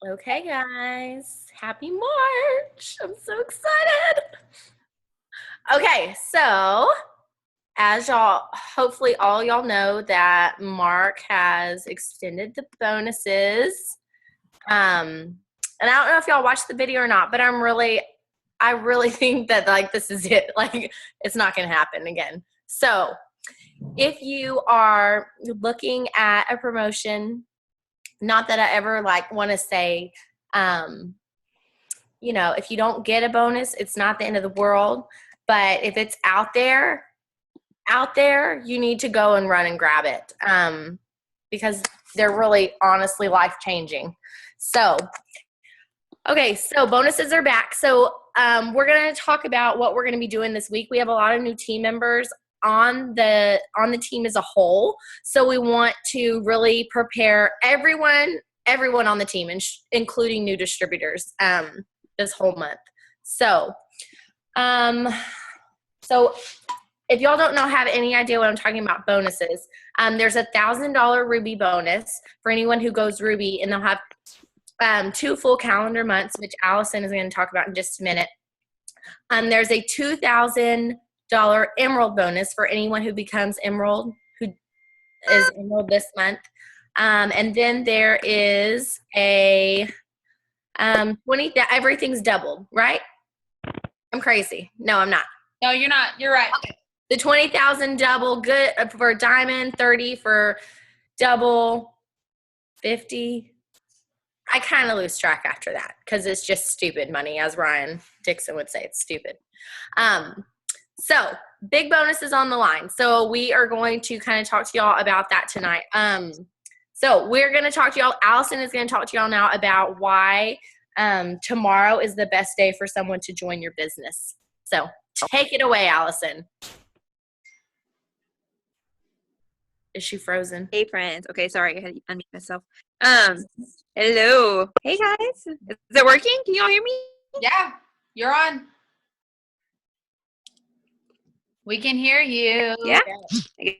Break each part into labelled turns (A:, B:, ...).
A: Okay, guys. Happy March. I'm so excited. Okay, so as y'all, hopefully all y'all know that Mark has extended the bonuses. And I don't know if y'all watched the video or not, but I really think that like this is it. Like it's not going to happen again. So if you are looking at a promotion, not that I ever like want to say, if you don't get a bonus, it's not the end of the world. But if it's out there, you need to go and run and grab it because they're really honestly life-changing. So, okay, so bonuses are back. So we're going to talk about what we're going to be doing this week. We have a lot of new team members on the team as a whole. So we want to really prepare everyone on the team, including new distributors this whole month. So, if y'all don't have any idea what I'm talking about bonuses, there's $1,000 Ruby bonus for anyone who goes Ruby, and they'll have 2 full calendar months, which Allison is going to talk about in just a minute. There's a $2,000 Emerald bonus for anyone who becomes Emerald, who is Emerald this month. And then there is a 20. Everything's doubled, right? I'm crazy. No, I'm not.
B: No, you're not. You're right.
A: Okay. The 20,000 double, good for diamond, 30 for double, 50. I kind of lose track after that because it's just stupid money, as Ryan Dixon would say. It's stupid. So big bonuses on the line. So we are going to kind of talk to y'all about that tonight. So we're going to talk to y'all. Allison is going to talk to y'all now about why tomorrow is the best day for someone to join your business. So take it away, Allison. Is she frozen?
C: Hey, friends. Okay, sorry. I had to unmute myself. Hello. Hey, guys. Is it working? Can you all hear me?
B: Yeah, you're on. We can hear you.
C: Yeah? I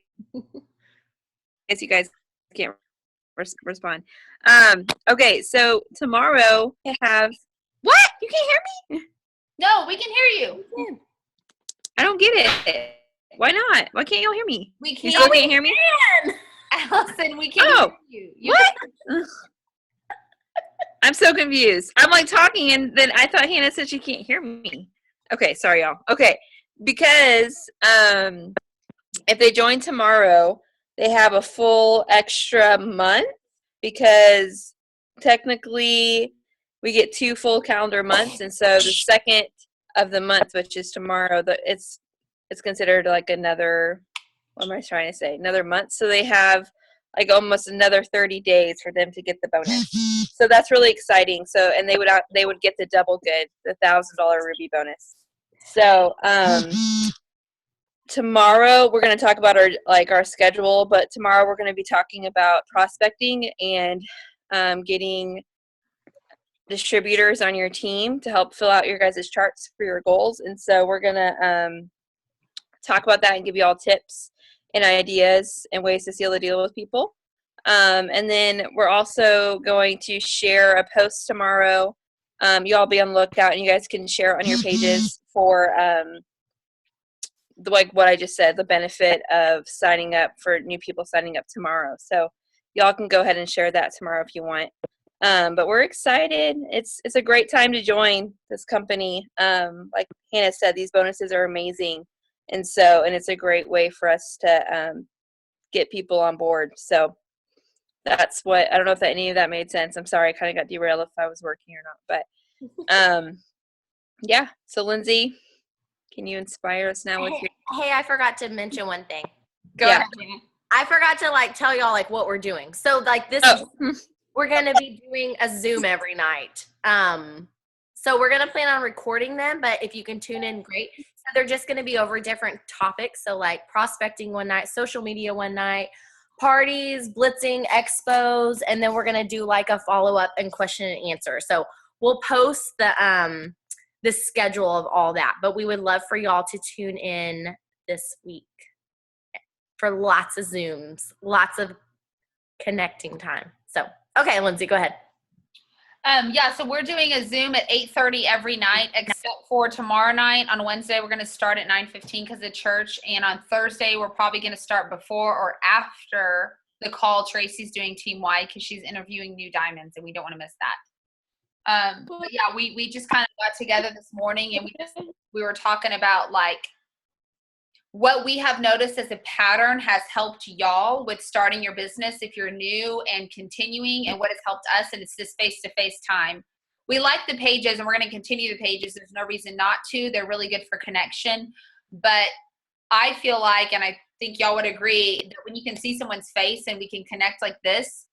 C: guess you guys can't respond. Okay, so tomorrow I have... What? You can't hear me?
B: No, we can hear you.
C: I don't get it. Why not? Why can't y'all hear me?
B: We can't.
C: You still can't hear me?
B: Allison, we can't hear you.
C: What? I'm so confused. I'm like talking, and then I thought Hannah said she can't hear me. Okay, sorry, y'all. Okay, because if they join tomorrow, they have a full extra month because technically we get 2 full calendar months, and so the second of the month, which is tomorrow, it's considered like another, what am I trying to say, another month. So they have like almost another 30 days for them to get the bonus. So that's really exciting. So, and they would get the double good, the $1,000 Ruby bonus. So tomorrow we're going to talk about our schedule, but tomorrow we're going to be talking about prospecting and getting distributors on your team to help fill out your guys' charts for your goals. And so we're going to talk about that and give you all tips and ideas and ways to seal the deal with people. And then we're also going to share a post tomorrow. You all be on the lookout, and you guys can share on your pages for like what I just said, the benefit of signing up for new people signing up tomorrow. So y'all can go ahead and share that tomorrow if you want. But we're excited. It's a great time to join this company. Like Hannah said, these bonuses are amazing. And it's a great way for us to get people on board. So that's what, I don't know if any of that made sense. I'm sorry, I kind of got derailed if I was working or not. But yeah. So Lindsay, can you inspire us now with your...
A: Hey, I forgot to mention one thing.
B: Go ahead.
A: I forgot to tell y'all what we're doing. So this is, we're going to be doing a Zoom every night. So we're going to plan on recording them, but if you can tune in, great. So they're just going to be over different topics. So prospecting one night, social media one night, parties, blitzing, expos, and then we're going to do a follow-up and question and answer. So we'll post the schedule of all that, but we would love for y'all to tune in this week for lots of Zooms, lots of connecting time. So, okay, Lindsay, go ahead.
B: Yeah, so we're doing a Zoom at 8:30 every night, except for tomorrow night. On Wednesday, we're going to start at 9:15 because of church. And on Thursday, we're probably going to start before or after the call Tracy's doing team-wide because she's interviewing new diamonds, and we don't want to miss that. But yeah, we just kind of got together this morning, and we were talking about like what we have noticed as a pattern has helped y'all with starting your business if you're new and continuing, and what has helped us, and it's this face-to-face time. We like the pages, and we're going to continue the pages. There's no reason not to. They're really good for connection. But I feel like, and I think y'all would agree, that when you can see someone's face and we can connect like this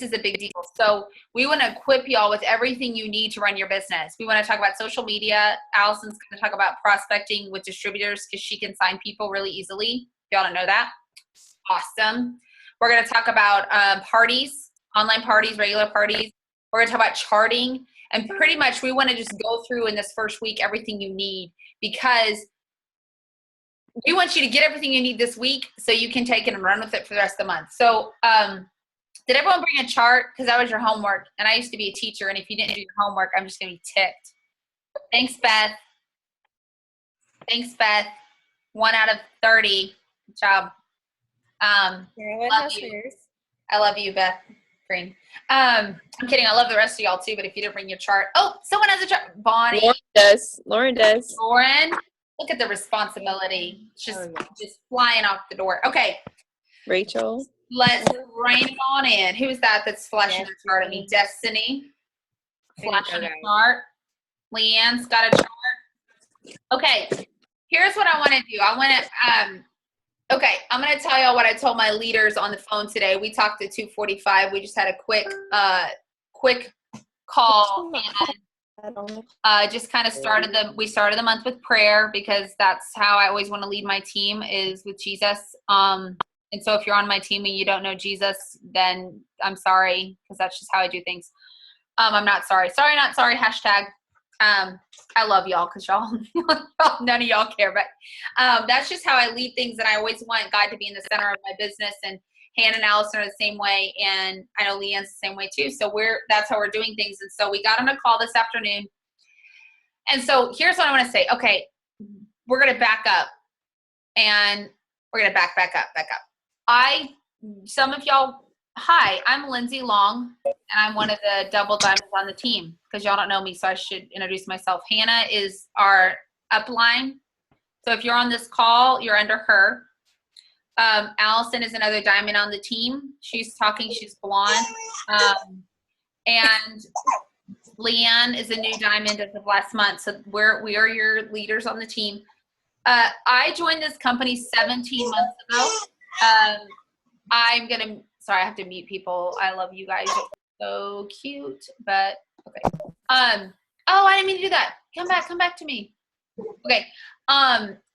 B: is a big deal. So we want to equip y'all with everything you need to run your business. We want to talk about social media. Allison's going to talk about prospecting with distributors because she can sign people really easily. If y'all don't know that. Awesome. We're going to talk about parties, online parties, regular parties. We're going to talk about charting. And pretty much we want to just go through in this first week everything you need, because we want you to get everything you need this week so you can take it and run with it for the rest of the month. So, did everyone bring a chart? Because that was your homework. And I used to be a teacher, and if you didn't do your homework, I'm just going to be ticked. Thanks, Beth. Thanks, Beth. 1 out of 30. Good job. Love you. I love you, Beth Green. I'm kidding. I love the rest of y'all, too, but if you didn't bring your chart. Oh, someone has a chart. Bonnie.
C: Lauren does.
B: Lauren. Look at the responsibility. It's just flying off the door. Okay.
C: Rachel.
B: Let's bring it on in. Who's that that's flashing the chart at me? Destiny. Flashing a chart. Leanne's got a chart. Okay. Here's what I want to do. I want to, okay, I'm going to tell y'all what I told my leaders on the phone today. We talked at 2:45. We just had a quick call, and just kind of we started the month with prayer, because that's how I always want to lead my team, is with Jesus. And so if you're on my team and you don't know Jesus, then I'm sorry, because that's just how I do things. I'm not sorry. Sorry, not sorry. Hashtag. I love y'all, because y'all, none of y'all care. But that's just how I lead things, and I always want God to be in the center of my business. And Hannah and Allison are the same way, and I know Leanne's the same way too. So that's how we're doing things. And so we got on a call this afternoon. And so here's what I want to say. Okay, we're going to back up, and we're going to back up. Some of y'all, hi, I'm Lindsay Long, and I'm one of the double diamonds on the team, because y'all don't know me, so I should introduce myself. Hannah is our upline. So if you're on this call, you're under her. Allison is another diamond on the team. She's talking, she's blonde. And Leanne is a new diamond as of last month. So we are your leaders on the team. I joined this company 17 months ago. Sorry, I have to mute people. I love you guys. You're so cute, but okay. Oh, I didn't mean to do that. Come back to me. Okay.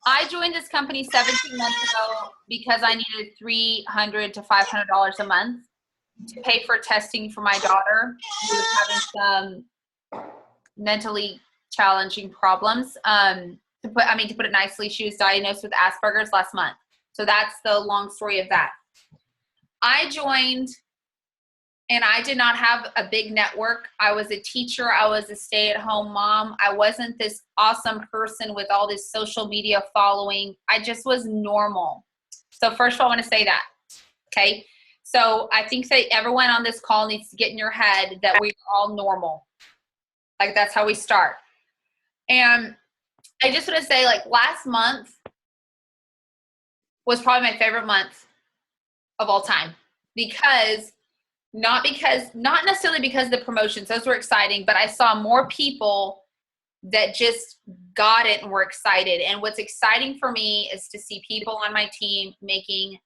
B: I joined this company 17 months ago because I needed $300 to $500 a month to pay for testing for my daughter, who was having some mentally challenging problems. To put it nicely, she was diagnosed with Asperger's last month. So that's the long story of that. I joined, and I did not have a big network. I was a teacher. I was a stay-at-home mom. I wasn't this awesome person with all this social media following. I just was normal. So first of all, I want to say that, okay? So I think that everyone on this call needs to get in your head that we're all normal. Like, that's how we start. And I just want to say, like, last month was probably my favorite month of all time, not necessarily because of the promotions, those were exciting, but I saw more people that just got it and were excited. And what's exciting for me is to see people on my team making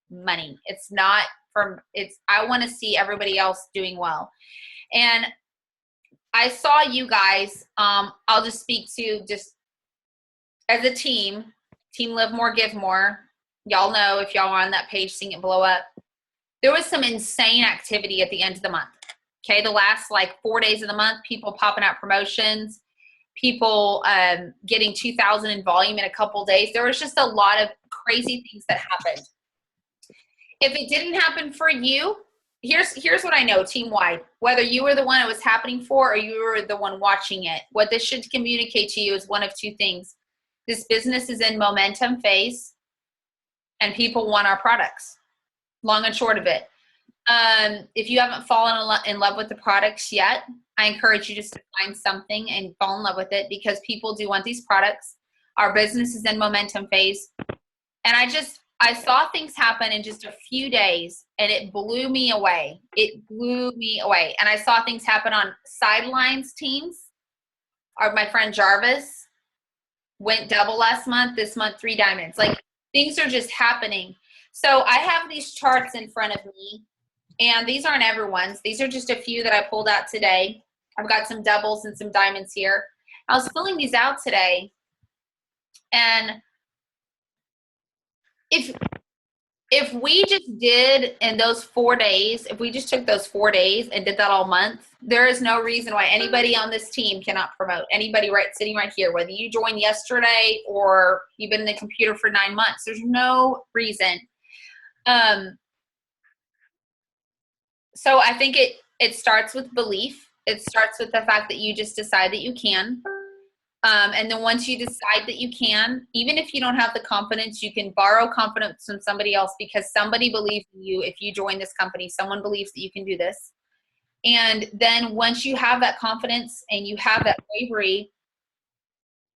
B: money. I want to see everybody else doing well. And I saw you guys, I'll just speak to just as a team Live More, Give More. Y'all know, if y'all are on that page, seeing it blow up. There was some insane activity at the end of the month. Okay, the last 4 days of the month, people popping out promotions, people getting 2,000 in volume in a couple days. There was just a lot of crazy things that happened. If it didn't happen for you, here's what I know team-wide. Whether you were the one it was happening for or you were the one watching it, what this should communicate to you is one of two things. This business is in momentum phase and people want our products. Long and short of it. If you haven't fallen in love with the products yet, I encourage you just to find something and fall in love with it because people do want these products. Our business is in momentum phase. And I saw things happen in just a few days and it blew me away. It blew me away. And I saw things happen on sidelines teams. My friend Jarvis went double last month, this month 3 diamonds. Like things are just happening. So I have these charts in front of me and these aren't everyone's. These are just a few that I pulled out today. I've got some doubles and some diamonds here. I was filling these out today and if we just did in those 4 days, if we just took those 4 days and did that all month, there is no reason why anybody on this team cannot promote. Anybody sitting right here, whether you joined yesterday or you've been in the computer for 9 months, there's no reason. So I think it starts with belief. It starts with the fact that you just decide that you can. And then once you decide that you can, even if you don't have the confidence, you can borrow confidence from somebody else because somebody believes in you. If you join this company, someone believes that you can do this. And then once you have that confidence and you have that bravery,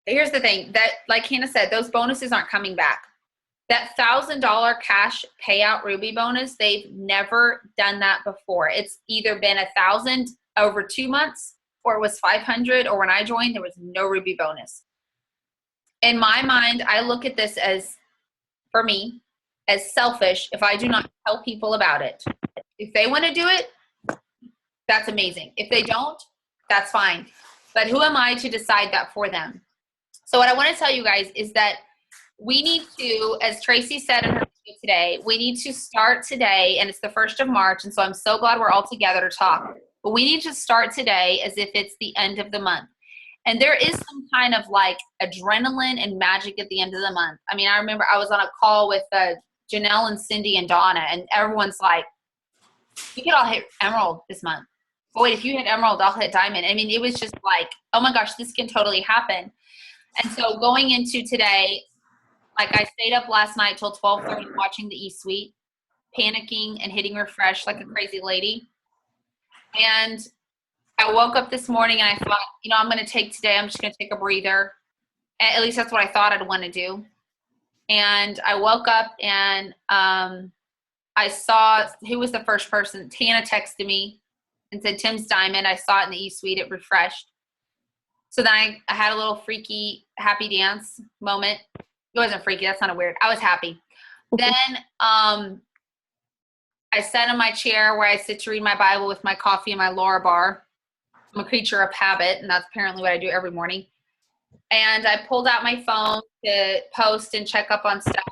B: here's the thing that, like Hannah said, those bonuses aren't coming back. That $1,000 cash payout Ruby bonus, they've never done that before. It's either been $1,000 over 2 months, or it was 500, or when I joined, there was no Ruby bonus. In my mind, I look at this as, for me, as selfish if I do not tell people about it. If they want to do it, that's amazing. If they don't, that's fine. But who am I to decide that for them? So what I want to tell you guys is that we need to, as Tracy said in her video today, we need to start today, and it's the 1st of March, and so I'm so glad we're all together to talk. But we need to start today as if it's the end of the month. And there is some kind of like adrenaline and magic at the end of the month. I mean, I remember I was on a call with Janelle and Cindy and Donna, and everyone's like, you could all hit Emerald this month. But wait, if you hit Emerald, I'll hit Diamond. I mean, it was just like, oh my gosh, this can totally happen. And so going into today, like I stayed up last night till 12:30 watching the E-Suite, panicking and hitting refresh like a crazy lady. And I woke up this morning and I thought, I'm going to I'm just going to take a breather. At least that's what I thought I'd want to do. And I woke up and I saw, who was the first person? Tana texted me and said, Tim's Diamond. I saw it in the E-Suite. It refreshed. So then I had a little freaky happy dance moment. It wasn't freaky. That sounded weird. I was happy. Then I sat in my chair where I sit to read my Bible with my coffee and my Laura bar. I'm a creature of habit, and that's apparently what I do every morning. And I pulled out my phone to post and check up on stuff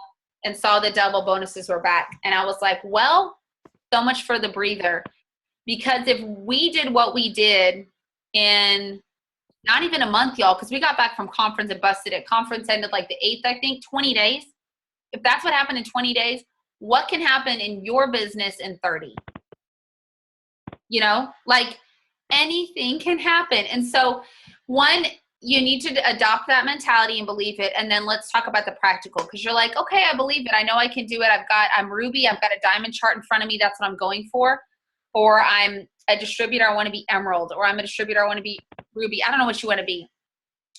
B: and saw the double bonuses were back. And I was like, well, so much for the breather. Because if we did what we did in not even a month, y'all, because we got back from conference and busted it. Conference ended like the 8th, I think, 20 days. If that's what happened in 20 days, what can happen in your business in 30? Like anything can happen. And so one, you need to adopt that mentality and believe it. And then let's talk about the practical, because you're like, okay, I believe it. I know I can do it. I'm Ruby. I've got a diamond chart in front of me. That's what I'm going for. Or I'm a distributor. I want to be Emerald. Or I'm a distributor. I want to be Ruby. I don't know what you want to be.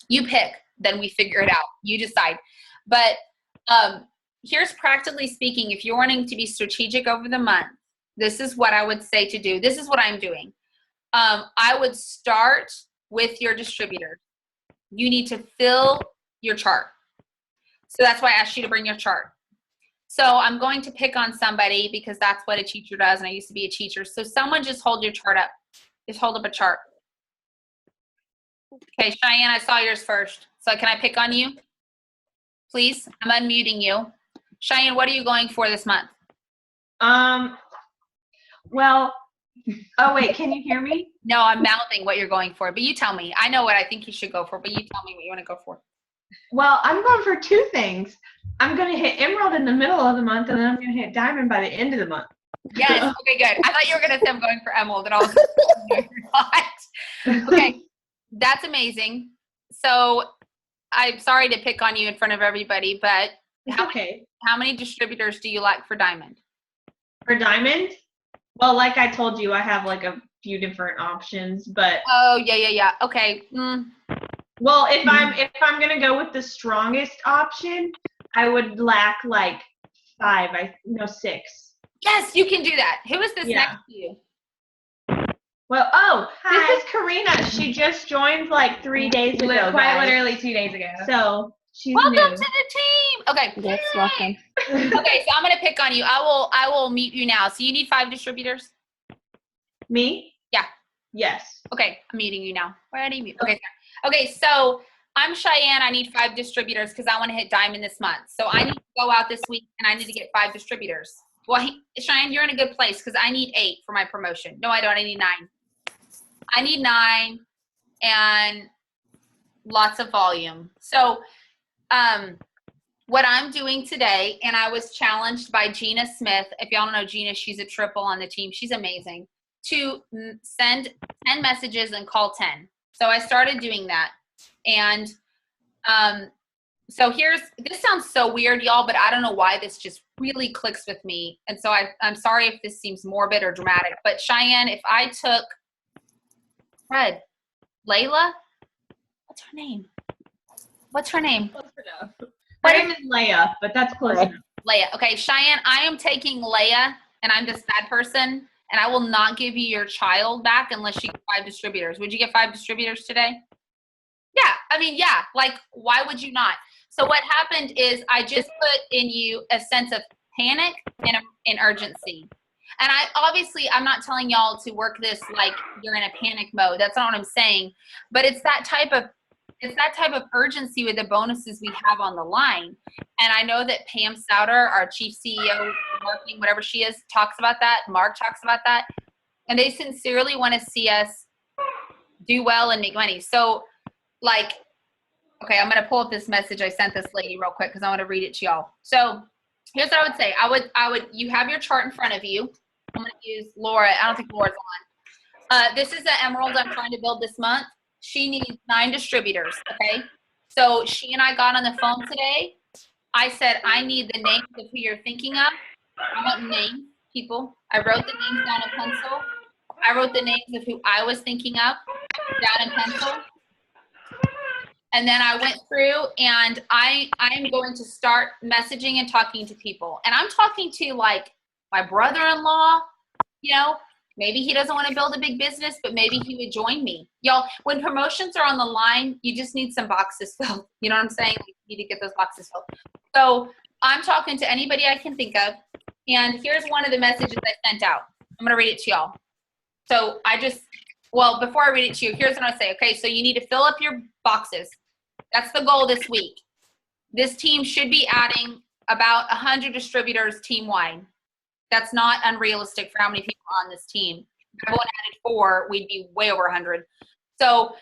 B: You pick. Then we figure it out. You decide. But here's practically speaking, if you're wanting to be strategic over the month, this is what I would say to do. This is what I'm doing. I would start with your distributor. You need to fill your chart. So that's why I asked you to bring your chart. So I'm going to pick on somebody because that's what a teacher does, and I used to be a teacher. So someone just hold your chart up. Just hold up a chart. Okay, Cheyenne, I saw yours first. So can I pick on you? Please, I'm unmuting you. Cheyenne, what are you going for this month?
D: Well, oh wait, can you hear me?
B: No, I'm mouthing what you're going for, but you tell me. I know what I think you should go for, but you tell me what you want to go for.
D: Well, I'm going for 2 things. I'm going to hit Emerald in the middle of the month, and then I'm going to hit Diamond by the end of the month.
B: Yes. Okay, good. I thought you were going to say I'm going for emerald, and I was like, no, you're not. Okay, that's amazing. So I'm sorry to pick on you in front of everybody, but
D: It's okay.
B: how many distributors do you like for diamond?
D: For diamond, well, like I told you, I have like a few different options, but
B: Oh, yeah. Okay.
D: well, if I'm gonna go with the strongest option, I would lack like 6.
B: Yes, you can do that. Who is this
D: Yeah.
B: next to you?
D: Well, this is Karina. She just joined like 3 days ago.
E: Quite
D: guys.
E: literally 2 days ago.
D: So she's
B: Welcome
D: new.
B: to the team. Okay.
C: Yes, welcome.
B: Okay, so I'm going to pick on you. I will mute you now. So you need 5 distributors?
D: Me?
B: Yeah.
D: Yes.
B: Okay, I'm muting you now. Ready? Mute. Okay. Okay, so I'm Cheyenne. I need 5 distributors because I want to hit diamond this month. So I need to go out this week and I need to get 5 distributors. Well, Cheyenne, you're in a good place because I need 8 for my promotion. No, I don't. I need 9. I need 9 and lots of volume. So what I'm doing today, and I was challenged by Gina Smith. If y'all don't know Gina, she's a triple on the team. She's amazing. To send 10 messages and call 10. So I started doing that. And so this sounds so weird, y'all, but I don't know why this just really clicks with me. And so I'm sorry if this seems morbid or dramatic, but Cheyenne, if I took Layla, what's her name?
D: Her name is Leia, but that's close enough.
B: Leia. Okay, Cheyenne, I am taking Leia, and I'm the sad person, and I will not give you your child back unless you get 5 distributors. Would you get 5 distributors today? Yeah, I mean, yeah. Like, why would you not? So what happened is I just put in you a sense of panic and urgency. And I'm not telling y'all to work this like you're in a panic mode. That's not what I'm saying. But it's that type of urgency with the bonuses we have on the line. And I know that Pam Souter, our chief CEO, marketing, whatever she is, talks about that. Mark talks about that. And they sincerely want to see us do well and make money. So, like, okay, I'm going to pull up this message I sent this lady real quick because I want to read it to y'all. So here's what I would say. You have your chart in front of you. I'm going to use Laura. I don't think Laura's on. This is the emerald I'm trying to build this month. She needs 9 distributors, okay? So she and I got on the phone today. I said, I need the names of who you're thinking of. I want names, people. I wrote the names down in pencil. I wrote the names of who I was thinking of down in pencil. And then I went through and I'm going to start messaging and talking to people. And I'm talking to like my brother-in-law, maybe he doesn't want to build a big business, but maybe he would join me. Y'all, when promotions are on the line, you just need some boxes filled. You know what I'm saying? You need to get those boxes filled. So I'm talking to anybody I can think of. And here's one of the messages I sent out. I'm going to read it to y'all. So before I read it to you, here's what I say. Okay, so you need to fill up your boxes. That's the goal this week. This team should be adding about 100 distributors team-wide. That's not unrealistic for how many people are on this team. If everyone added 4, we'd be way over 100. So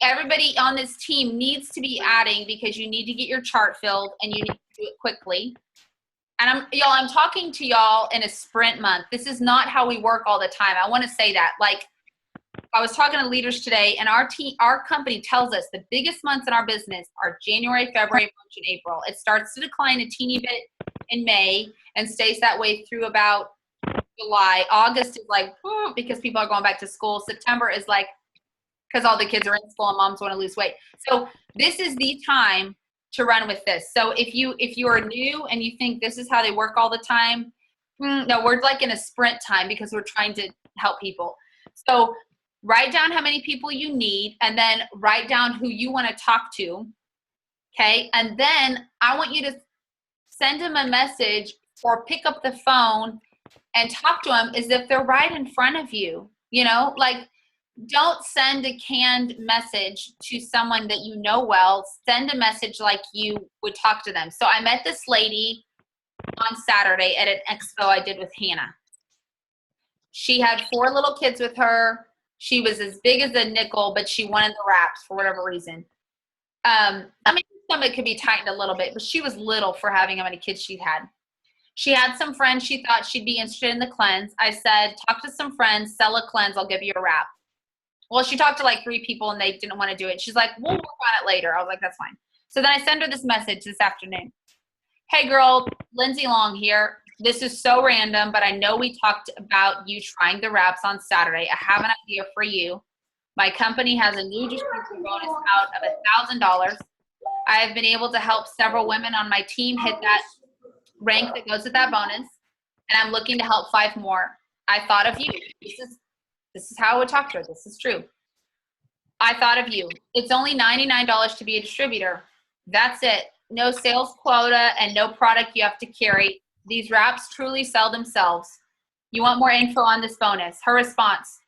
B: everybody on this team needs to be adding because you need to get your chart filled and you need to do it quickly. And I'm talking to y'all in a sprint month. This is not how we work all the time. I want to say that. Like, I was talking to leaders today, and our company tells us the biggest months in our business are January, February, March, and April. It starts to decline a teeny bit in May and stays that way through about July. August is like, because people are going back to school. September is like, because all the kids are in school and moms want to lose weight. So this is the time to run with this. So if you are new and you think this is how they work all the time, no, we're like in a sprint time because we're trying to help people. So write down how many people you need and then write down who you want to talk to. Okay. And then I want you to send them a message or pick up the phone and talk to them as if they're right in front of you. Like, don't send a canned message to someone that you know well. Send a message like you would talk to them. So I met this lady on Saturday at an expo I did with Hannah. She had 4 little kids with her. She was as big as a nickel, but she wanted the wraps for whatever reason. Some of it could be tightened a little bit, but she was little for having how many kids she had. She had some friends she thought she'd be interested in the cleanse. I said, talk to some friends, sell a cleanse, I'll give you a wrap. Well, she talked to like 3 people and they didn't want to do it. She's like, we'll work on it later. I was like, that's fine. So then I send her this message this afternoon. Hey girl, Lindsay Long here. This is so random, but I know we talked about you trying the wraps on Saturday. I have an idea for you. My company has a new distributor bonus out of $1,000. I have been able to help several women on my team hit that rank that goes with that bonus, and I'm looking to help 5 more. I thought of you. This is how I would talk to her. This is true. I thought of you. It's only $99 to be a distributor. That's it. No sales quota and no product you have to carry. These wraps truly sell themselves. You want more info on this bonus? Her response,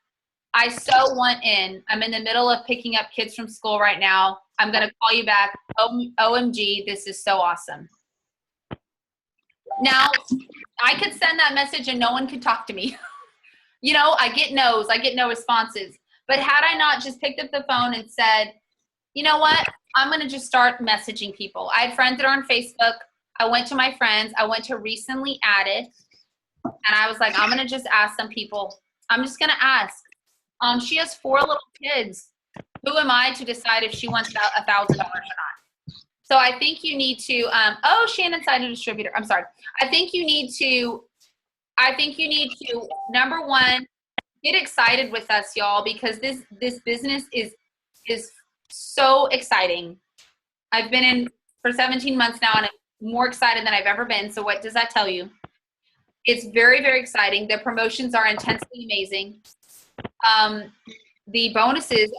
B: I so want in. I'm in the middle of picking up kids from school right now. I'm going to call you back. OMG, this is so awesome. Now, I could send that message and no one could talk to me. You know, I get no's. I get no responses. But had I not just picked up the phone and said, you know what? I'm going to just start messaging people. I had friends that are on Facebook. I went to my friends. I went to recently added. And I was like, I'm going to just ask some people. I'm just going to ask. She has 4 little kids. Who am I to decide if she wants $1,000 or not? So I think you need to, Shannon signed a distributor. I'm sorry. I think you need to, number one, get excited with us, y'all, because this business is so exciting. I've been in for 17 months now, and I'm more excited than I've ever been. So what does that tell you? It's very, very exciting. The promotions are intensely amazing. The bonuses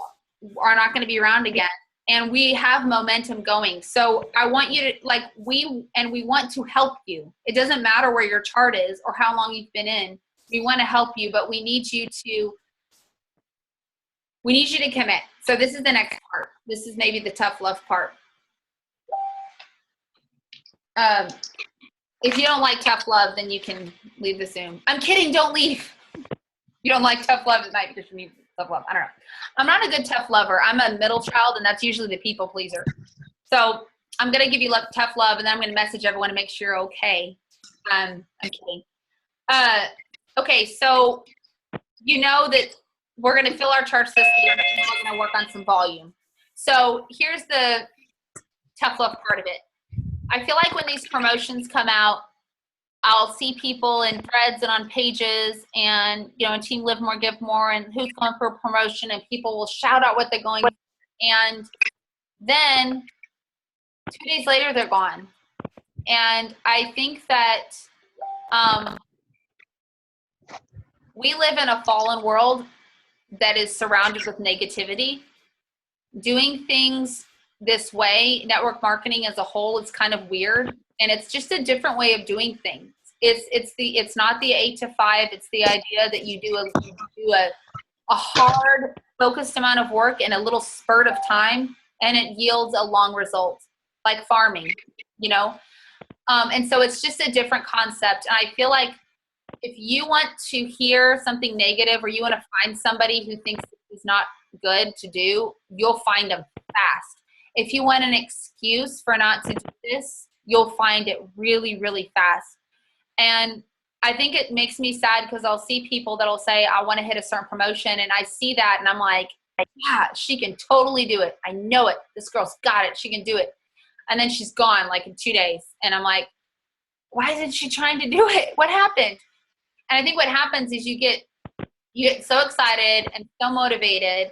B: are not going to be around again, and we have momentum going. So I want you to, we want to help you. It doesn't matter where your chart is or how long you've been in. We want to help you, but we need you to commit. So this is the next part. This is maybe the tough love part. If you don't like tough love, then you can leave the Zoom. I'm kidding. Don't leave. You don't like tough love at night because you need tough love. I don't know. I'm not a good tough lover. I'm a middle child, and that's usually the people pleaser. So I'm going to give you tough love, and then I'm going to message everyone to make sure you're okay. I'm kidding. Okay, so you know that we're going to fill our charts this year, and we're going to work on some volume. So here's the tough love part of it. I feel like when these promotions come out, I'll see people in threads and on pages and, in Team Live More, Give More, and who's going for a promotion, and people will shout out what they're going for. And then 2 days later, they're gone. And I think that we live in a fallen world that is surrounded with negativity. Doing things this way, network marketing as a whole, is kind of weird. And it's just a different way of doing things. It's not the 8 to 5. It's the idea that you do a hard, focused amount of work in a little spurt of time, and it yields a long result, like farming, And so it's just a different concept. And I feel like if you want to hear something negative, or you want to find somebody who thinks it's not good to do, you'll find them fast. If you want an excuse for not to do this, you'll find it really, really fast. And I think it makes me sad because I'll see people that'll say, I want to hit a certain promotion. And I see that and I'm like, yeah, she can totally do it. I know it. This girl's got it. She can do it. And then she's gone in 2 days. And I'm like, why isn't she trying to do it? What happened? And I think what happens is you get so excited and so motivated.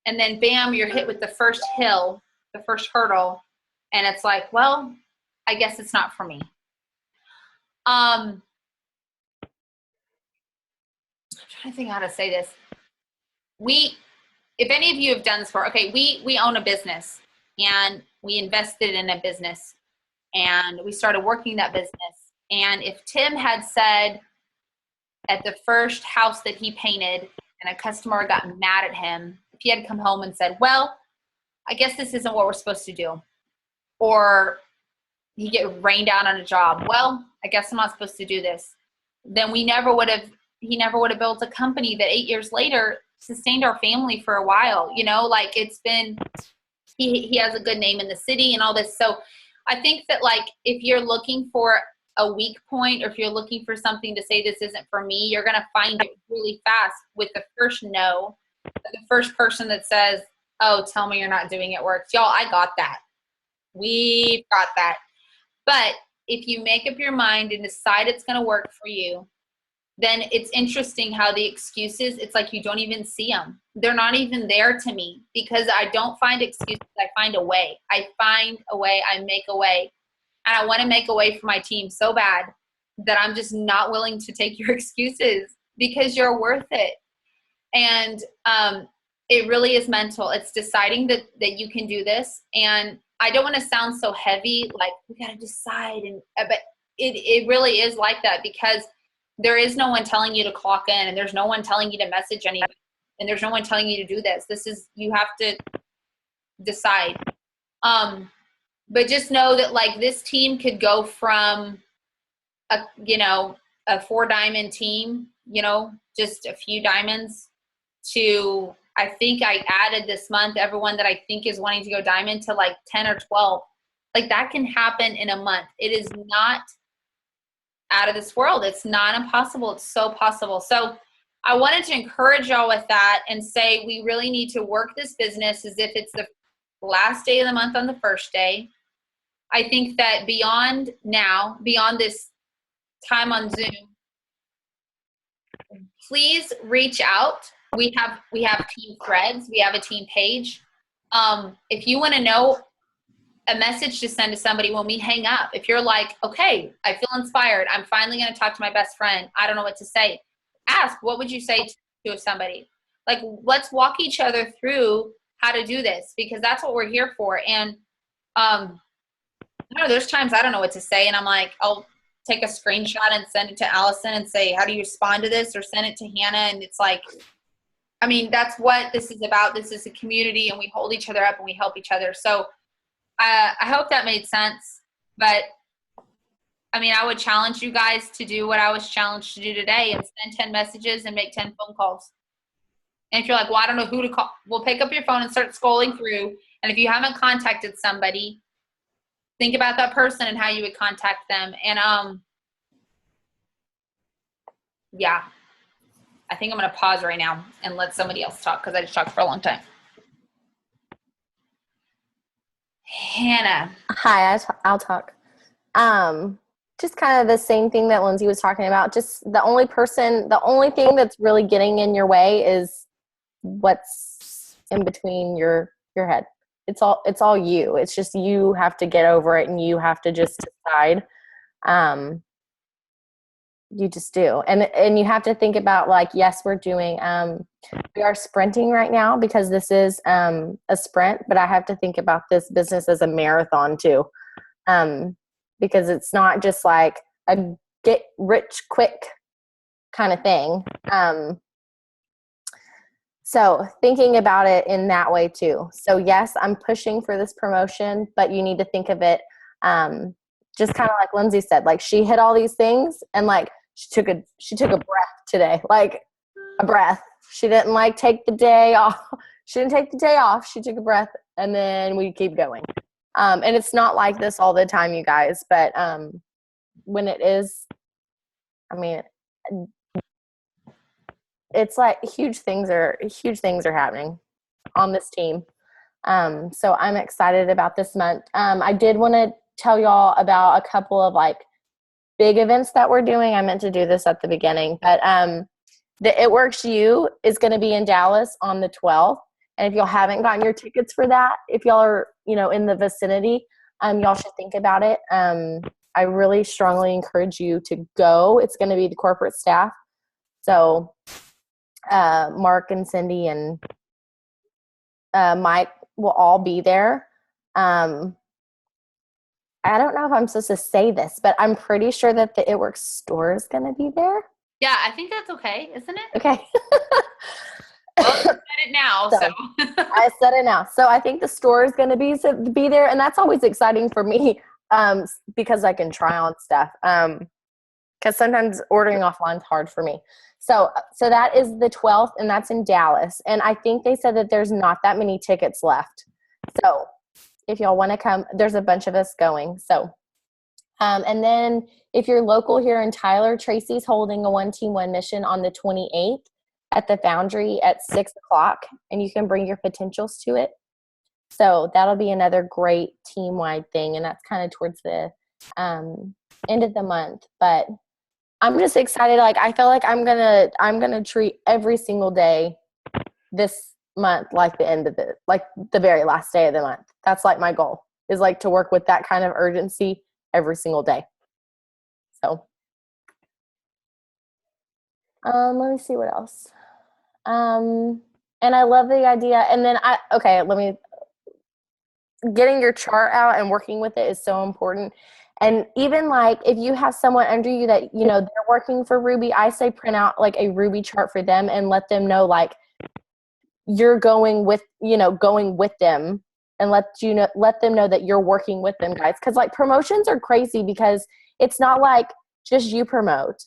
B: And then bam, you're hit with the first hill, the first hurdle. And it's like, well, I guess it's not for me. I'm trying to think how to say this. If any of you have done this before, okay, we own a business, and we invested in a business, and we started working that business. And if Tim had said at the first house that he painted and a customer got mad at him, if he had come home and said, well, I guess this isn't what we're supposed to do, or he get rained out on a job, well, I guess I'm not supposed to do this, then he never would have built a company that 8 years later sustained our family for a while. It's been, he has a good name in the city and all this. So I think that if you're looking for a weak point, or if you're looking for something to say this isn't for me, you're going to find it really fast with the first no, the first person that says, oh, tell me you're not doing it works. Y'all, I got that. We've got that. But if you make up your mind and decide it's going to work for you, then it's interesting how the excuses, it's like you don't even see them. They're not even there to me because I don't find excuses. I find a way. I find a way. I make a way. And I want to make a way for my team so bad that I'm just not willing to take your excuses because you're worth it. And it really is mental. It's deciding that you can do this. And I don't want to sound so heavy, like we got to decide. But it really is like that because there is no one telling you to clock in, and there's no one telling you to message anybody, and there's no one telling you to do this. You have to decide. But just know that like this team could go from a 4-diamond team, just a few diamonds, to I think I added this month everyone that I think is wanting to go diamond to like 10 or 12. Like that can happen in a month. It is not out of this world. It's not impossible. It's so possible. So I wanted to encourage y'all with that and say we really need to work this business as if it's the last day of the month on the first day. I think that beyond this time on Zoom, please reach out. We have team threads. We have a team page. If you want to know a message to send to somebody when we hang up, if you're like, okay, I feel inspired, I'm finally going to talk to my best friend, I don't know what to say, ask, what would you say to somebody? Like, let's walk each other through how to do this because that's what we're here for. And I don't know, there's times I don't know what to say, and I'm like, I'll take a screenshot and send it to Allison and say, how do you respond to this? Or send it to Hannah. And it's like, I mean, that's what this is about. This is a community, and we hold each other up and we help each other. So I hope that made sense. But I mean, I would challenge you guys to do what I was challenged to do today and send 10 messages and make 10 phone calls. And if you're like, well, I don't know who to call, well, pick up your phone and start scrolling through. And if you haven't contacted somebody, think about that person and how you would contact them. And yeah, I think I'm going to pause right now and let somebody else talk because I just talked for a long time. Hannah.
A: Hi, I'll talk. Just kind of the same thing that Lindsay was talking about. Just the only thing that's really getting in your way is what's in between your head. It's all you. It's just you have to get over it, and you have to just decide. You just do. And you have to think about, like, yes, we are sprinting right now because this is a sprint, but I have to think about this business as a marathon too. Because it's not just like a get rich quick kind of thing. So thinking about it in that way too. So yes, I'm pushing for this promotion, but you need to think of it just kind of like Lindsay said, like she hit all these things and like she took a breath today, like a breath. She didn't like take the day off. She didn't take the day off. She took a breath and then we keep going. And it's not like this all the time, you guys, but when it is, I mean, it's like huge things are happening on this team. So I'm excited about this month. I did want to tell y'all about a couple of like big events that we're doing. I meant to do this at the beginning, but the It Works U is going to be in Dallas on the 12th. And if y'all haven't gotten your tickets for that, if y'all are, in the vicinity, y'all should think about it. I really strongly encourage you to go. It's going to be the corporate staff. So Mark and Cindy and Mike will all be there. I don't know if I'm supposed to say this, but I'm pretty sure that the It Works store is going to be there.
B: Yeah, I think that's okay, isn't it?
A: Okay.
B: Well, you said it now, so.
A: I said it now. So I think the store is going to be there, and that's always exciting for me because I can try on stuff. Because sometimes ordering offline is hard for me. So that is the 12th, and that's in Dallas. And I think they said that there's not that many tickets left. So if y'all want to come, there's a bunch of us going. So And then if you're local here in Tyler, Tracy's holding a 1 Team 1 Mission on the 28th at the Foundry at 6 o'clock, and you can bring your potentials to it. So that'll be another great team-wide thing, and that's kind of towards the end of the month. But I'm just excited. Like, I feel like I'm gonna treat every single day this month like the very last day of the month. That's like my goal, is like to work with that kind of urgency every single day. So let me see what else. And I love the idea. And then getting your chart out and working with it is so important. And even like if you have someone under you that, you know, they're working for Ruby, I say print out like a Ruby chart for them and let them know like you're going with them, and let them know that you're working with them, guys. Cause like promotions are crazy because it's not like just you promote,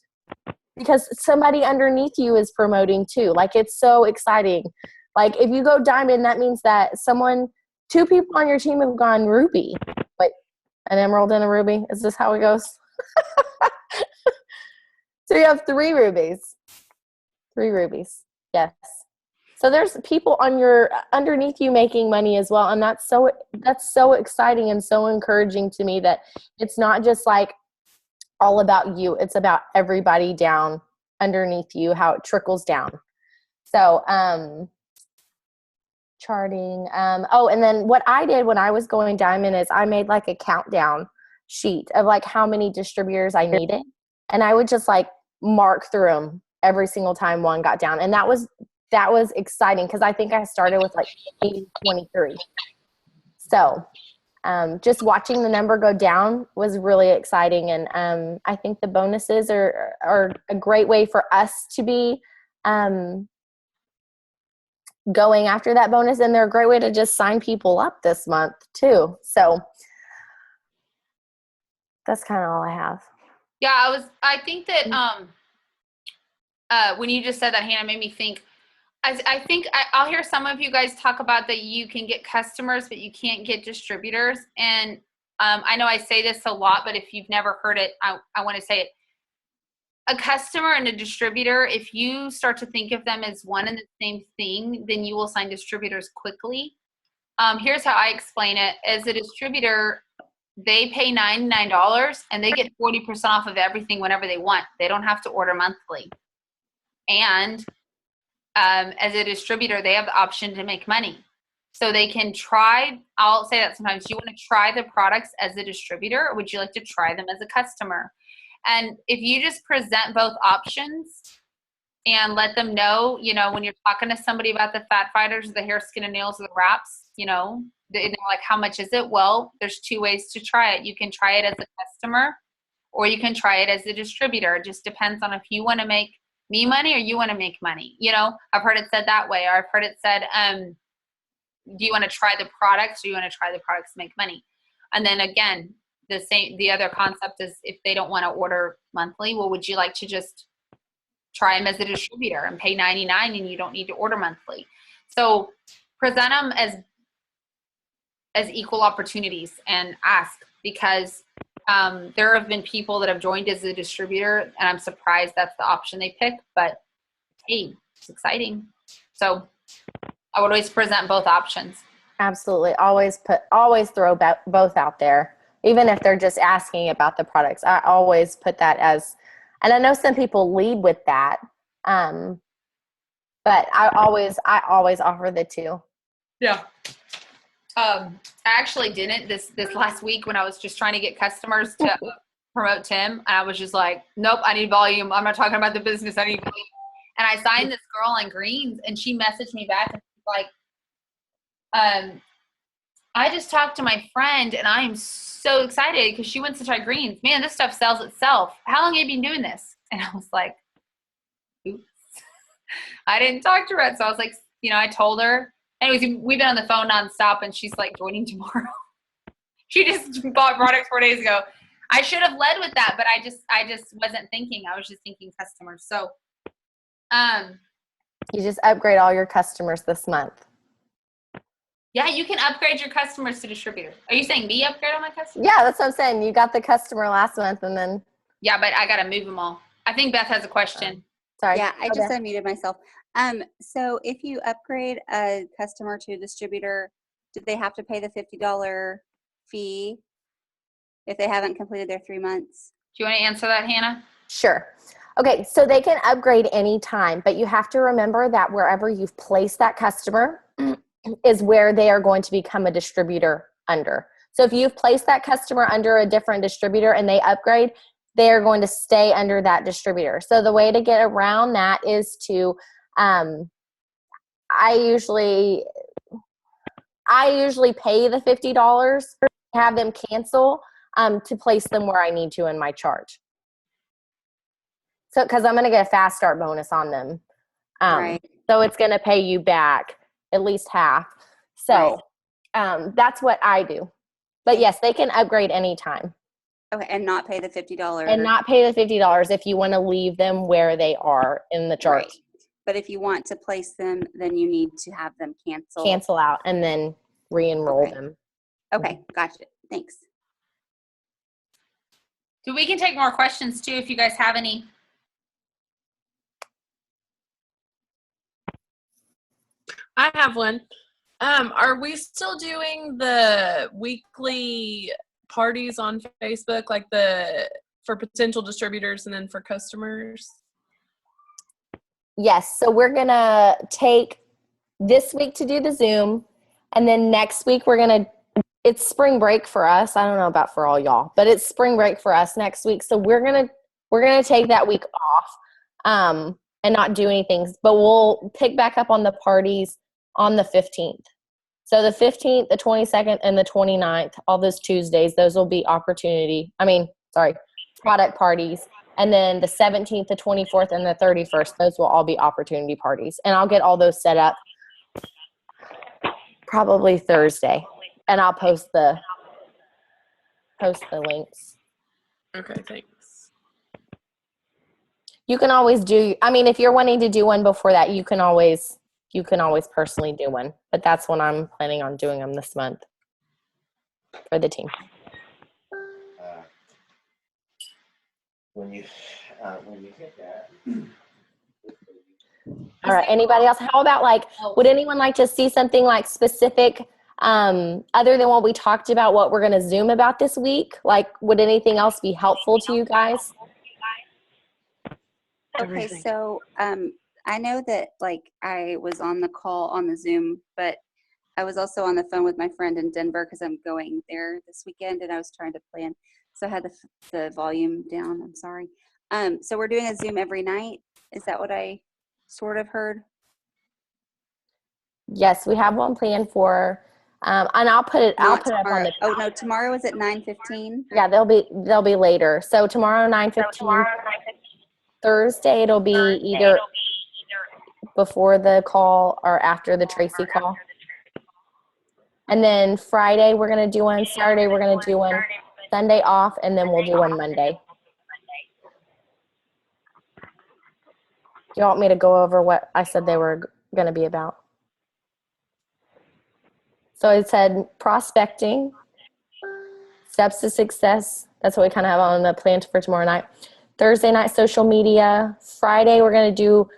A: because somebody underneath you is promoting too. Like, it's so exciting. Like, if you go diamond, that means that two people on your team have gone ruby. Wait, an emerald and a ruby? Is this how it goes? So you have 3 rubies. 3 rubies. Yes. So there's people underneath you making money as well. And that's so exciting and so encouraging to me that it's not just like all about you. It's about everybody down underneath you, how it trickles down. So, charting. And then what I did when I was going diamond is I made like a countdown sheet of like how many distributors I needed. And I would just like mark through them every single time one got down. And that was exciting because I think I started with like maybe 23. So just watching the number go down was really exciting. And I think the bonuses are a great way for us to be going after that bonus. And they're a great way to just sign people up this month too. So that's kind of all I have.
B: Yeah, I think that when you just said that, Hannah, made me think. I think I'll hear some of you guys talk about that you can get customers, but you can't get distributors. And I know I say this a lot, but if you've never heard it, I want to say it. A customer and a distributor, if you start to think of them as one and the same thing, then you will sign distributors quickly. Here's how I explain it. As a distributor, they pay $99 and they get 40% off of everything whenever they want. They don't have to order monthly. And as a distributor, they have the option to make money. So they can I'll say that sometimes, do you want to try the products as a distributor, or would you like to try them as a customer? And if you just present both options and let them know, when you're talking to somebody about the fat fighters, the hair, skin, and nails, or the wraps, they're like, how much is it? Well, there's 2 ways to try it. You can try it as a customer, or you can try it as a distributor. It just depends on if you want to make me money or you want to make money. I've heard it said that way, or I've heard it said, do you want to try the products, or do you want to try the products to make money? And then again, the other concept is if they don't want to order monthly, well, would you like to just try them as a distributor and pay $99 and you don't need to order monthly? So present them as equal opportunities and ask, because there have been people that have joined as a distributor, and I'm surprised that's the option they pick, but hey, it's exciting. So I would always present both options.
A: Absolutely. Always throw both out there, even if they're just asking about the products. I always put that as, and I know some people lead with that, but I always offer the 2.
B: Yeah. I actually didn't this last week when I was just trying to get customers to promote Tim. And I was just like, nope, I need volume. I'm not talking about the business. I need volume. And I signed this girl on greens, and she messaged me back and was like, I just talked to my friend and I am so excited because she wants to try greens. Man, this stuff sells itself. How long have you been doing this? And I was like, oops. I didn't talk to her. So I was like, I told her. Anyways, we've been on the phone nonstop, and she's like joining tomorrow. She just bought products 4 days ago. I should have led with that, but I just wasn't thinking. I was just thinking customers. So,
A: you just upgrade all your customers this month.
B: Yeah, you can upgrade your customers to distributor. Are you saying me upgrade all my customers?
A: Yeah, that's what I'm saying. You got the customer last month and then,
B: Yeah, but I gotta move them all. I think Beth has a question.
A: sorry.
E: Yeah, I just
A: Okay.
E: unmuted myself. So if you upgrade a customer to distributor, do they have to pay the $50 fee if they haven't completed their 3 months?
B: Do you want to answer that, Hannah?
A: Sure. Okay, so they can upgrade anytime, but you have to remember that wherever you've placed that customer is where they are going to become a distributor under. So if you've placed that customer under a different distributor and they upgrade, they are going to stay under that distributor. So the way to get around that is to, I usually pay the $50, have them cancel to place them where I need to in my charge. So, because I'm going to get a fast start bonus on them.
E: Right.
A: So it's going to pay you back at least half. So that's what I do. But yes, they can upgrade anytime.
E: Okay, and not pay the $50.
A: And not pay the $50 if you want to leave them where they are in the chart.
E: Right. But if you want to place them, then you need to have them cancel.
A: Cancel out and then re-enroll
E: Okay.
A: them.
E: Okay, gotcha. Thanks.
B: So we can take more questions too if you guys have any.
F: I have one. Are we still doing the weekly parties on Facebook, like for potential distributors and then for customers?
A: Yes. So we're going to take this week to do the Zoom. And then next week it's spring break for us. I don't know about for all y'all, but it's spring break for us next week. So we're going to take that week off and not do anything. But we'll pick back up on the parties on the 15th. So the 15th, the 22nd, and the 29th, all those Tuesdays, those will be product parties. And then the 17th, the 24th, and the 31st, those will all be opportunity parties. And I'll get all those set up probably Thursday. And I'll post the links.
F: Okay, thanks.
A: You can always if you're wanting to do one before that, you can always personally do one. But that's when I'm planning on doing them this month for the team.
G: When you hit that.
A: All right. Anybody else? How about would anyone like to see something like specific other than what we talked about, what we're going to Zoom about this week? Like, would anything else be helpful to you guys?
E: Okay, so I know that I was on the call on the Zoom, but I was also on the phone with my friend in Denver because I'm going there this weekend and I was trying to plan. So I had the volume down. I'm sorry. So we're doing a Zoom every night. Is that what I sort of heard?
A: Yes, we have one planned for, and I'll put it up on the.
E: Oh no, tomorrow is at 9:15.
A: Yeah, they'll be later. So tomorrow 9:15. Thursday it'll be either before the call or after the Tracy call. And then Friday we're gonna do one. Saturday we're gonna do one. Sunday off, and then we'll do one Monday. Do you want me to go over what I said they were going to be about? So I said prospecting, steps to success. That's what we kind of have on the plan for tomorrow night. Thursday night, social media. Friday, we're going to do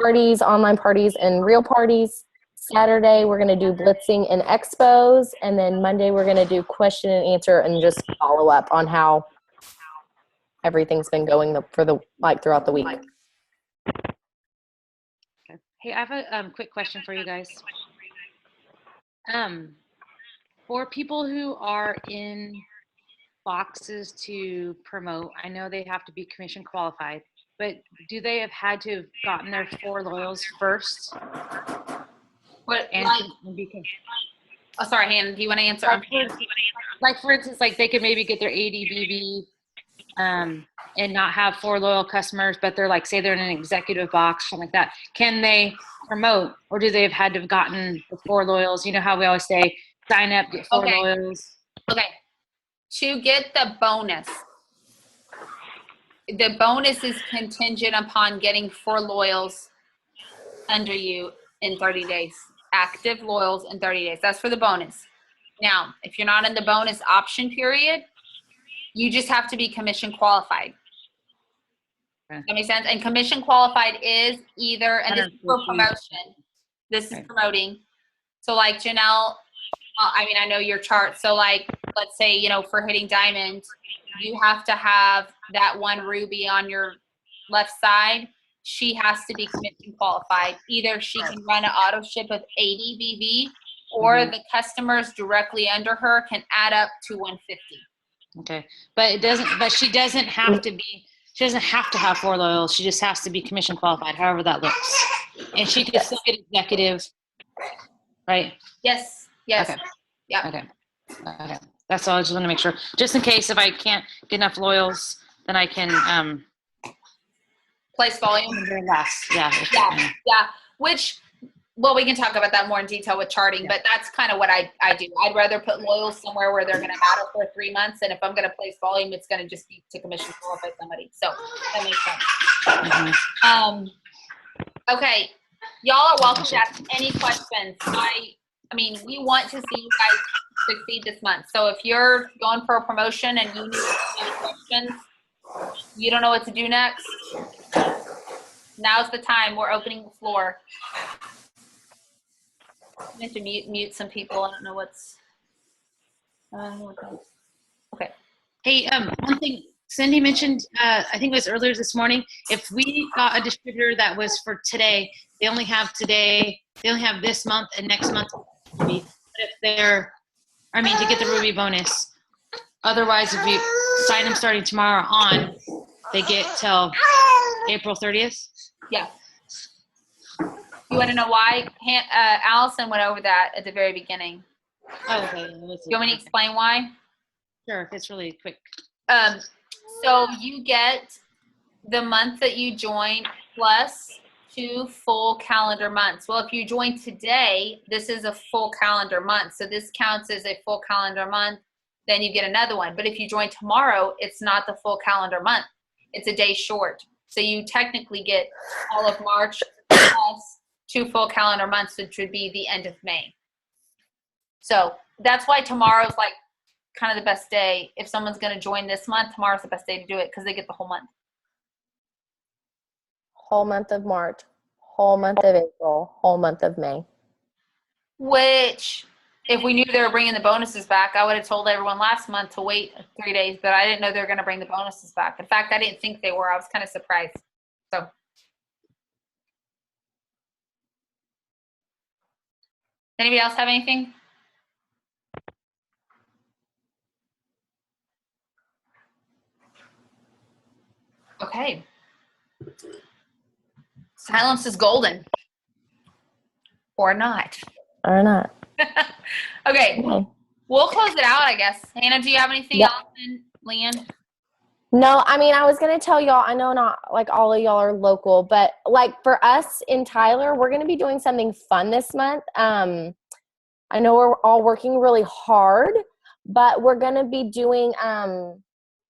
A: parties, online parties, and real parties. Saturday, we're going to do blitzing and expos. And then Monday, we're going to do question and answer and just follow up on how everything's been going throughout the week.
H: Hey, I have a quick question for you guys. For people who are in boxes to promote, I know they have to be commission qualified, but do they have had to have gotten their 4 loyals first?
B: What?
H: Oh,
B: sorry, Hannah. Do you want to answer?
H: For instance, they could maybe get their ADBB and not have 4 loyal customers, but they're say they're in an executive box, something like that. Can they promote, or do they have had to have gotten the 4 loyals? You know how we always say, sign up, get 4 loyals.
B: Okay. To get the bonus is contingent upon getting 4 loyals under you in 30 days. active loyals in 30 days. That's for the bonus. Now, if you're not in the bonus option period, you just have to be commission qualified.
H: Okay.
B: That makes sense? And commission qualified is either, and this is for
H: 150.
B: promotion. This is
H: Okay.
B: promoting. So like Janelle, I mean, I know your chart. So like, let's say, you know, for hitting diamond, you have to have that one ruby on your left side. She has to be commission qualified. Either she can run an auto ship with 80 BV, or the customers directly under her can add up to 150.
H: Okay, but she doesn't have to be, she doesn't have to have 4 loyals. She just has to be commission qualified, however that looks. And she can still get executive, right?
B: Yes. Yes.
H: Okay.
B: Yeah.
H: Okay. That's all. I just want to make sure, just in case if I can't get enough loyals, then I can
B: Place volume.
H: very last. Yeah.
B: Yeah. Which, well, we can talk about that more in detail with charting, but that's kind of what I do. I'd rather put loyals somewhere where they're going to matter for 3 months. And if I'm going to place volume, it's going to just be to commission qualify somebody. So that makes sense. Okay. Y'all are welcome to ask any questions. I mean, we want to see you guys succeed this month. So if you're going for a promotion and you need any questions, you don't know what to do next, now's the time. We're opening the floor. I have to mute some people. I don't know what's. Okay.
H: Hey, one thing Cindy mentioned, I think it was earlier this morning. If we got a distributor that was for today, they only have today. They only have this month and next month. But if they're, I mean, to get the Ruby bonus. Otherwise, if you sign them starting tomorrow on, they get till April 30th.
B: Yeah. You want to know why? Allison went over that at the very beginning.
H: Oh, okay.
B: You want me to explain why?
H: Sure, it's really quick.
B: So you get the month that you join plus 2 full calendar months. Well, if you join today, this is a full calendar month. So this counts as a full calendar month. Then you get another one. But if you join tomorrow, it's not the full calendar month. It's a day short. So you technically get all of March plus 2 full calendar months, which would be the end of May. So that's why tomorrow's like kind of the best day. If someone's going to join this month, tomorrow's the best day to do it because they get the whole month.
A: Whole month of March, whole month of April, whole month of May.
B: Which, if we knew they were bringing the bonuses back, I would have told everyone last month to wait 3 days, but I didn't know they were going to bring the bonuses back. In fact, I didn't think they were. I was kind of surprised. So. Anybody else have anything? Okay. Silence is golden. Or not.
A: Or not.
B: Okay.
A: Okay.
B: We'll close it out, I guess. Hannah, do you have anything else? And Leanne?
A: No, I mean, I was going to tell y'all, I know not like all of y'all are local, but like for us in Tyler, we're going to be doing something fun this month. I know we're all working really hard, but we're going to be doing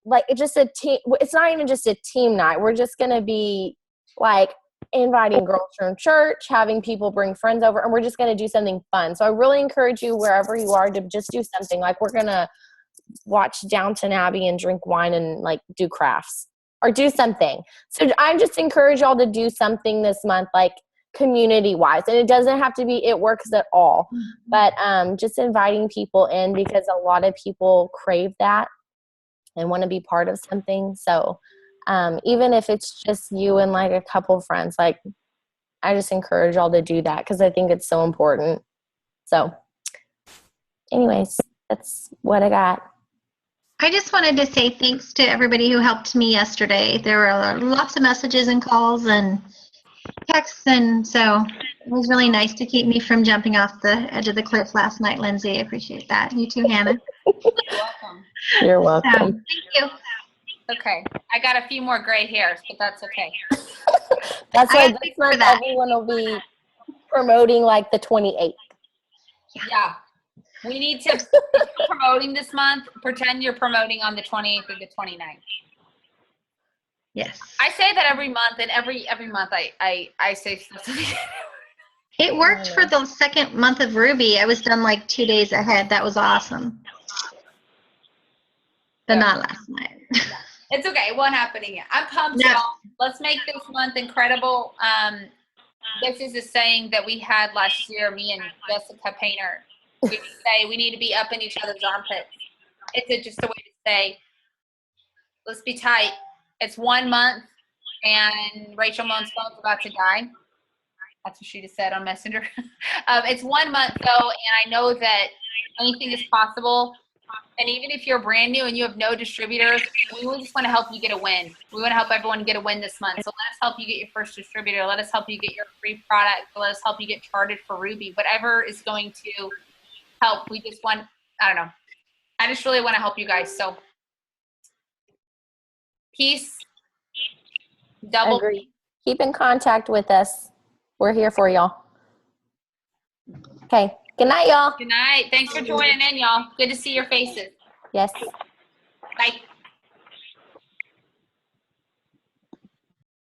A: like it's just a team. It's not even just a team night. We're just going to be like inviting girls from church, having people bring friends over, and we're just going to do something fun. So I really encourage you wherever you are to just do something. Like we're going to watch Downton Abbey and drink wine and like do crafts or do something. So I just encourage y'all to do something this month, like community wise, and it doesn't have to be, it works at all, but just inviting people in because a lot of people crave that and want to be part of something. So even if it's just you and like a couple of friends, like I just encourage y'all to do that because I think it's so important. So anyways, that's what I got.
I: I just wanted to say thanks to everybody who helped me yesterday. There were lots of messages and calls and texts, and so it was really nice to keep me from jumping off the edge of the cliff last night, Lindsay. I appreciate that. You too, Hannah.
B: Welcome.
A: You're welcome.
I: Thank you.
B: Okay. I got a few more gray hairs, but that's okay.
A: That's
I: I
A: why
I: gotta
A: this
I: think for
A: month
I: that.
A: everyone will be promoting like the 28th.
B: Yeah. We need to, if you're promoting this month, pretend you're promoting on the 28th or the 29th.
I: Yes.
B: I say that every month, and every month I say stuff to me.
I: It worked for the second month of Ruby. I was done like 2 days ahead. That was awesome. But not last night.
B: It's okay. It won't happen again. I'm pumped,
I: No.
B: y'all. Let's make this month incredible. This is a saying that we had last year, me and Jessica Painter. We would say we need to be up in each other's armpits. It's just a way to say, let's be tight. It's 1 month, and Rachel Moan's phone's about to die. That's what she just said on Messenger. It's 1 month, though, and I know that anything is possible. And even if you're brand new and you have no distributors, we just want to help you get a win. We want to help everyone get a win this month. So let us help you get your first distributor. Let us help you get your free product. Let us help you get charted for Ruby. Whatever is going to help. We just want, I don't know. I just really want to help you guys. So peace. Double.
A: Agree. Keep in contact with us. We're here for y'all. Okay. Good night, y'all.
B: Good night. Thanks for joining in, y'all. Good to see your faces.
A: Yes.
B: Bye.